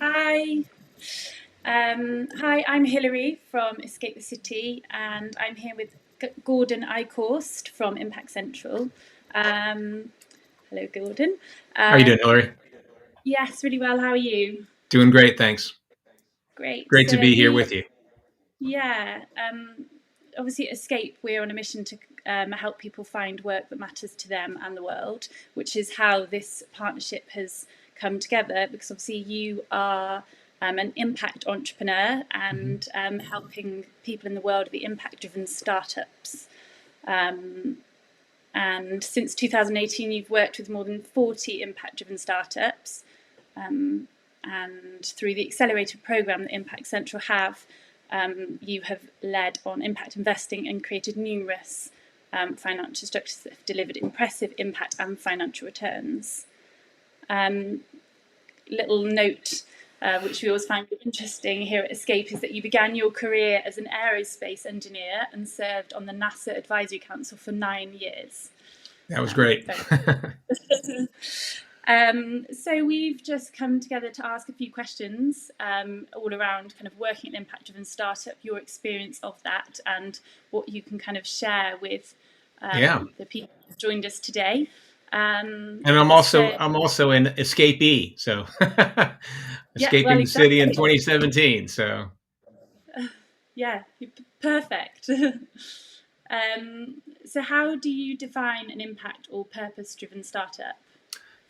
Hi. Hi, I'm Hilary from Escape the City, and I'm here with Gordon Eichorst from Impact Central. Um, Hello, Gordon. How are you Uh, doing, Hilary? yes, really well. How are you? Doing great, thanks. Great. Great to So be here with you. yeah, obviously at Escape, we're on a mission to help people find work that matters to them and the world, which is how this partnership has come together. Because obviously you are an impact entrepreneur Mhm. and helping people in the world with impact-driven startups. Um, and since 2018, you've worked with more than 40 impact-driven startups. Um, and through the accelerator program that Impact Central have, you have led on impact investing and created numerous financial structures that have delivered impressive impact and financial returns. Little note, which we always find interesting here at Escape, is that you began your career as an aerospace engineer and served on the NASA Advisory Council for 9 years. That was great. Very So we've just come together to ask a few questions all around kind of working an impact-driven startup, your experience of that, and what you can kind of share with Yeah, the people who've joined us today. and I'm also So I'm also an escapee, so yeah, well, escaping the city in exactly. 2017. So Yeah, perfect. So how do you define an impact or purpose-driven startup?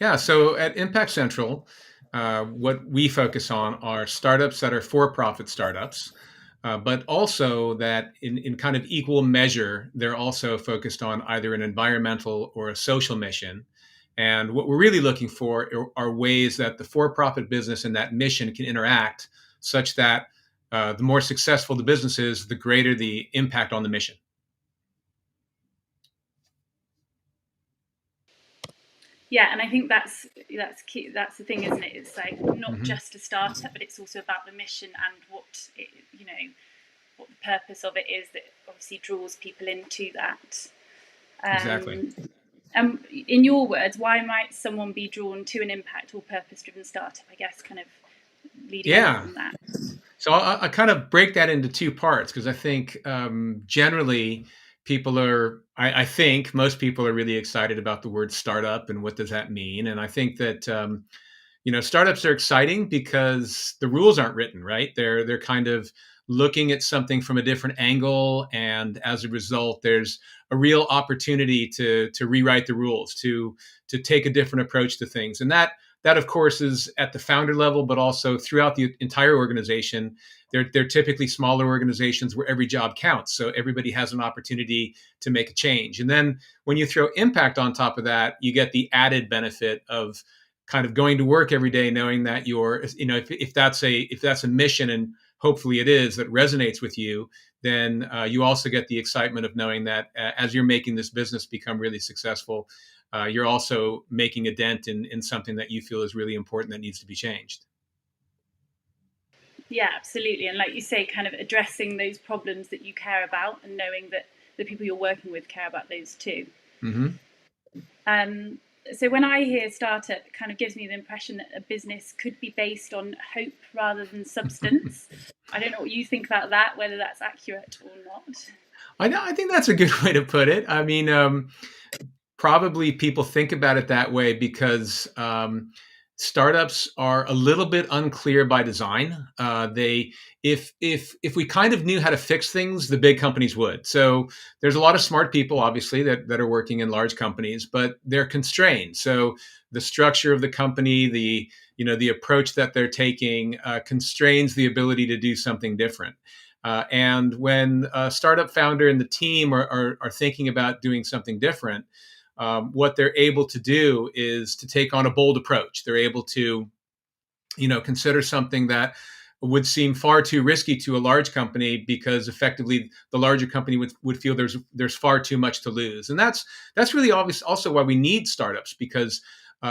yeah, so at Impact Central, what we focus on are startups that are for-profit startups, but also that in kind of equal measure, they're also focused on either an environmental or a social mission. And what we're really looking for are ways that the for-profit business and that mission can interact such that the more successful the business is, the greater the impact on the mission. Yeah, and I think that's key. That's the thing, isn't it? It's like not Hmm. just a startup, but it's also about the mission and what it, what the purpose of it is that obviously draws people into that. Exactly. Um, in your words, why might someone be drawn to an impact or purpose-driven startup? I guess kind of leading on Yeah. from that. So I kind of break that into two parts because I think generally people are, I think most people are really excited about the word startup and what does that mean. And I think that startups are exciting because the rules aren't written, right? They're kind of looking at something from a different angle, and as a result, there's a real opportunity to rewrite the rules, to take a different approach to things, and that of course is at the founder level, but also throughout the entire organization. They're typically smaller organizations where every job counts, so everybody has an opportunity to make a change. And then when you throw impact on top of that, you get the added benefit of kind of going to work every day knowing that if that's a mission, and hopefully it is, that resonates with you, then you also get the excitement of knowing that as you're making this business become really successful, you're also making a dent in something that you feel is really important that needs to be changed. Yeah, absolutely. And like you say, kind of addressing those problems that you care about and knowing that the people you're working with care about those too. Hmm. Um, so when I hear startup, it kind of gives me the impression that a business could be based on hope rather than substance. I don't know what you think about that, whether that's accurate or not. I think that's a good way to put it. I mean, probably people think about it that way because startups are a little bit unclear by design. If we kind of knew how to fix things, the big companies would. So there's a lot of smart people, obviously, that are working in large companies, but they're constrained. So the structure of the company, the approach that they're taking, constrains the ability to do something different. And when a startup founder and the team are thinking about doing something different, what they're able to do is to take on a bold approach. They're able to, consider something that would seem far too risky to a large company because effectively the larger company would feel there's far too much to lose. And that's really obvious also why we need startups, because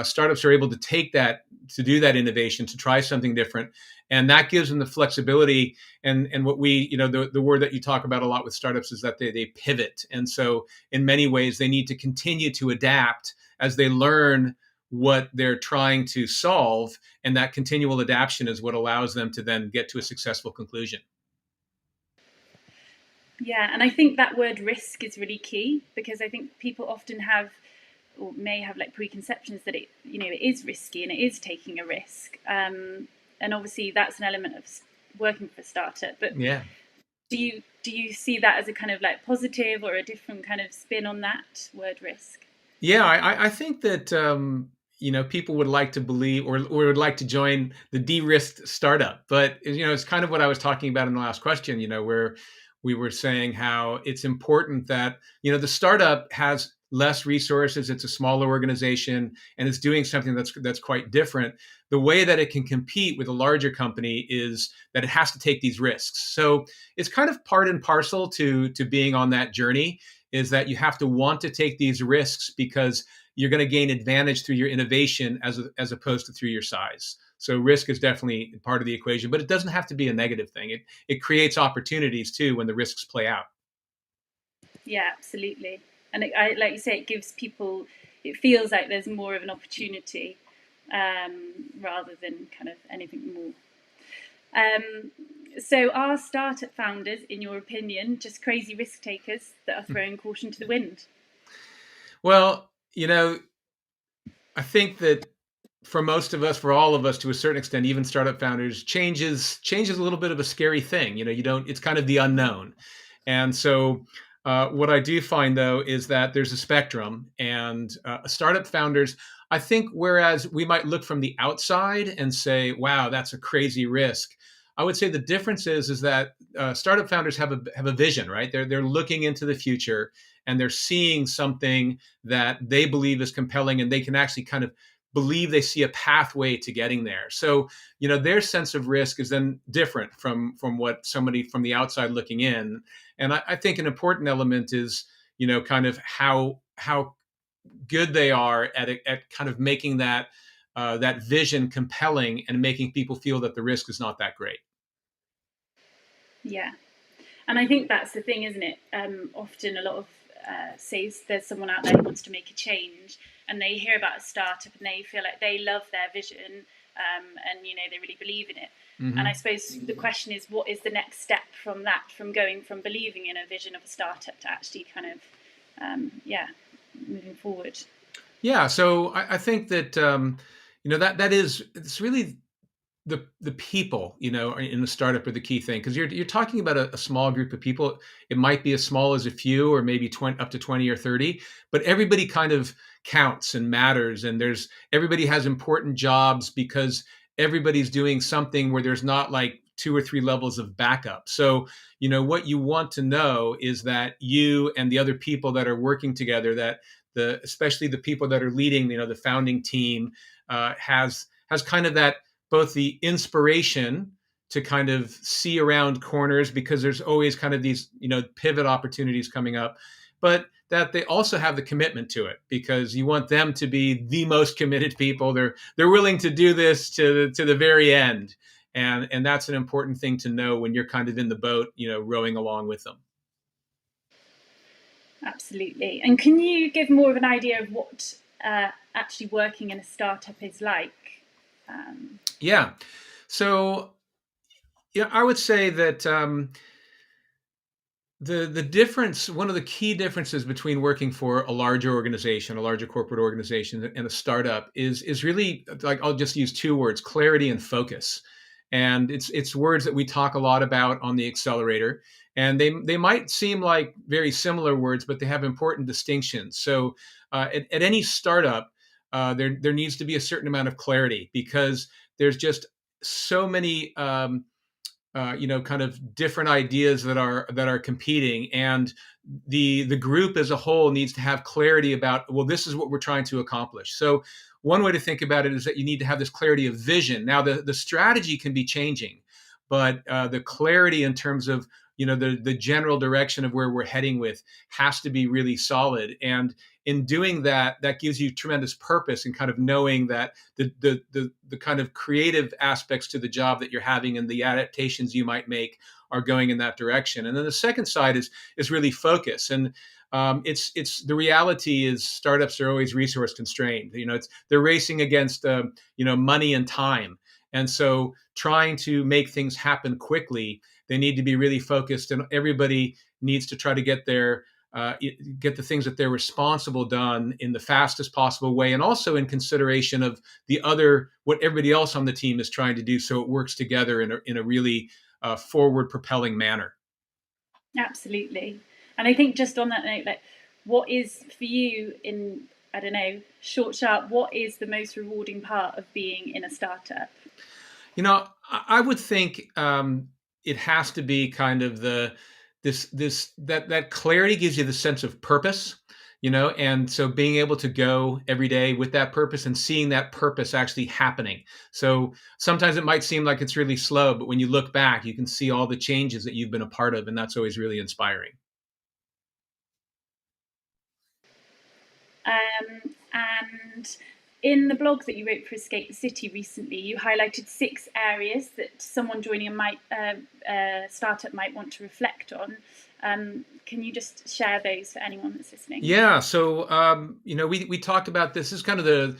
startups are able to take that, to do that innovation, to try something different, and that gives them the flexibility. And what we, the word that you talk about a lot with startups is that they pivot. And so in many ways they need to continue to adapt as they learn what they're trying to solve, and that continual adaptation is what allows them to then get to a successful conclusion. Yeah, and I think that word risk is really key, because I think people often have, or may have, like preconceptions that it, it is risky and it is taking a risk. And obviously that's an element of working for a startup. But Yeah. do you see that as a kind of like positive, or a different kind of spin on that word risk? Yeah, I think that people would like to believe, or would like to join the de-risked startup, but it's kind of what I was talking about in the last question. Where we were saying how it's important that the startup has less resources, it's a smaller organization, and it's doing something that's quite different. The way that it can compete with a larger company is that it has to take these risks. So it's kind of part and parcel to being on that journey, is that you have to want to take these risks because you're going to gain advantage through your innovation as opposed to through your size. So risk is definitely part of the equation, but it doesn't have to be a negative thing. It creates opportunities too when the risks play out. Yeah, absolutely. And like you say, it gives people, it feels like there's more of an opportunity, rather than kind of anything more. So are startup founders, in your opinion, just crazy risk takers that are throwing caution to the wind? Well, I think that for most of us, for all of us, to a certain extent, even startup founders, change is a little bit of a scary thing. You don't. It's kind of the unknown, and so what I do find though is that there's a spectrum, and startup founders, I think, whereas we might look from the outside and say, "Wow, that's a crazy risk," I would say the difference is that startup founders have a vision, right? They're looking into the future, and they're seeing something that they believe is compelling, and they can actually kind of believe they see a pathway to getting there. So, their sense of risk is then different from what somebody from the outside looking in. And I think an important element is, kind of how good they are at kind of making that vision compelling and making people feel that the risk is not that great. Yeah. And I think that's the thing, isn't it? Often a lot of, say there's someone out there who wants to make a change, and they hear about a startup and they feel like they love their vision, and they really believe in it. And I Hmm. suppose the question is, what is the next step from that, from going from believing in a vision of a startup to actually kind of, yeah, moving forward? Yeah, so I think that that is, it's really the people in the startup are the key thing, because you're talking about a small group of people. It might be as small as a few, or maybe 20, up to 20 or 30, but everybody kind of counts and matters, and there's everybody has important jobs because everybody's doing something where there's not like two or three levels of backup. So what you want to know is that you and the other people that are working together, that especially the people that are leading the founding team, has kind of that, both the inspiration to kind of see around corners, because there's always kind of these pivot opportunities coming up, but that they also have the commitment to it, because you want them to be the most committed people. They're willing to do this to the very end, and that's an important thing to know when you're kind of in the boat, rowing along with them. Absolutely. And can you give more of an idea of what, actually working in a startup is like? Um, Yeah, so I would say that the difference, one of the key differences between working for a larger organization, a larger corporate organization, and a startup is really, like, I'll just use two words: clarity and focus. And it's words that we talk a lot about on the accelerator, and they might seem like very similar words, but they have important distinctions. So at any startup, there needs to be a certain amount of clarity, because there's just so many kind of different ideas that are competing, and the group as a whole needs to have clarity about, well, this is what we're trying to accomplish. So one way to think about it is that you need to have this clarity of vision. Now the strategy can be changing, but the clarity in terms of the general direction of where we're heading with has to be really solid. And in doing that, that gives you tremendous purpose, and kind of knowing that the kind of creative aspects to the job that you're having and the adaptations you might make are going in that direction. And then the second side is really focus. And It's the reality is startups are always resource constrained. They're racing against money and time, and so trying to make things happen quickly, they need to be really focused, and everybody needs to try to get the things that they're responsible done in the fastest possible way, and also in consideration of what everybody else on the team is trying to do, so it works together in a really forward propelling manner. Absolutely. And I think just on that note, like, what is for you in, I don't know, short, sharp, what is the most rewarding part of being in a startup? I would think it has to be kind of that clarity gives you the sense of purpose, and so being able to go every day with that purpose and seeing that purpose actually happening. So sometimes it might seem like it's really slow, but when you look back, you can see all the changes that you've been a part of, and that's always really inspiring. And in the blog that you wrote for Escape the City recently, you highlighted 6 areas that someone joining a startup might want to reflect on. Can you just share those for anyone that's listening? Yeah. So, we talked about this. This is kind of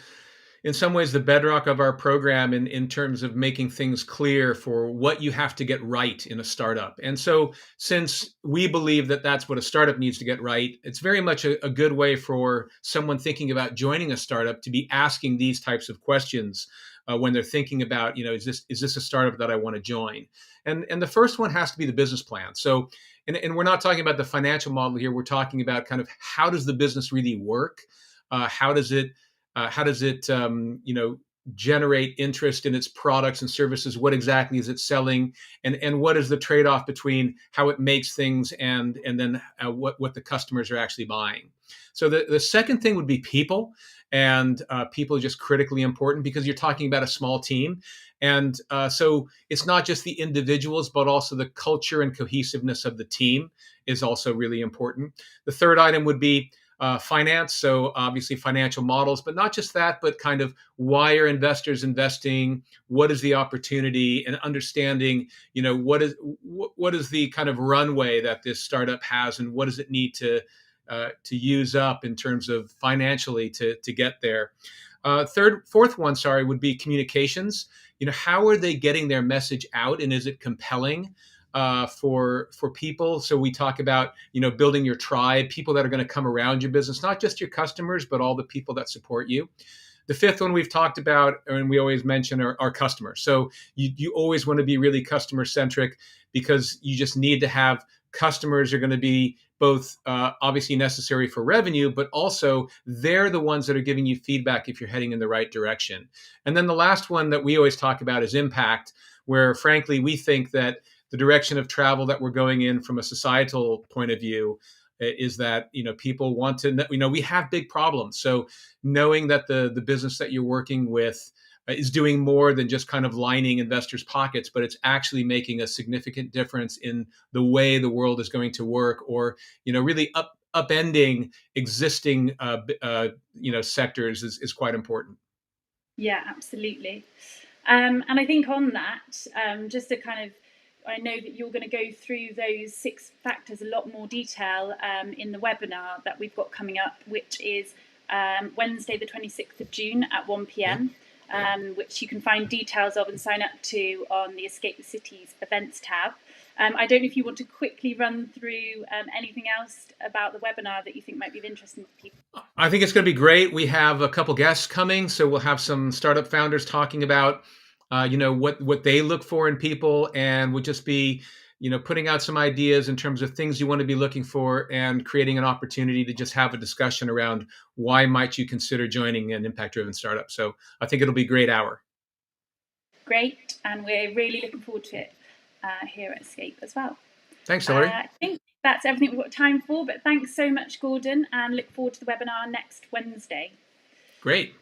in some ways, the bedrock of our program in terms of making things clear for what you have to get right in a startup. And so, since we believe that that's what a startup needs to get right, it's very much a good way for someone thinking about joining a startup to be asking these types of questions when they're thinking about, is this a startup that I want to join? And the first one has to be the business plan. So, and we're not talking about the financial model here. We're talking about kind of how does the business really work? How does it generate interest in its products and services? What exactly is it selling, and what is the trade-off between how it makes things and then what the customers are actually buying? So the second thing would be people, and people are just critically important because you're talking about a small team, and so it's not just the individuals, but also the culture and cohesiveness of the team is also really important. The third item would be finance. So obviously financial models, but not just that, but kind of why are investors investing? What is the opportunity, and understanding, what is the kind of runway that this startup has, and what does it need to use up in terms of financially to get there. Fourth one, sorry, would be communications. How are they getting their message out, and is it compelling for people? So we talk about building your tribe, people that are going to come around your business, not just your customers, but all the people that support you. The fifth one we've talked about, and we always mention, are customers. So you always want to be really customer centric, because you just need to have customers are going to be both obviously necessary for revenue, but also they're the ones that are giving you feedback if you're heading in the right direction. And then the last one that we always talk about is impact, where frankly we think that the direction of travel that we're going in from a societal point of view is that people want to we have big problems. So knowing that the business that you're working with is doing more than just kind of lining investors' pockets, but it's actually making a significant difference in the way the world is going to work, or really upending existing sectors is quite important. Yeah, absolutely. And I think on that, just to kind of, I know that you're going to go through those 6 factors a lot more detail in the webinar that we've got coming up, which is Wednesday, the 26th of June at 1 p.m., which you can find details of and sign up to on the Escape the City's events tab. I don't know if you want to quickly run through anything else about the webinar that you think might be of interest to people. I think it's going to be great. We have a couple guests coming, so we'll have some startup founders talking about what they look for in people, and we'll just be putting out some ideas in terms of things you want to be looking for, and creating an opportunity to just have a discussion around why might you consider joining an impact-driven startup. So I think it'll be a great hour. Great, and we're really looking forward to it here at Escape as well. Thanks, Hilary. I think that's everything we've got time for, but thanks so much, Gordon, and look forward to the webinar next Wednesday. Great.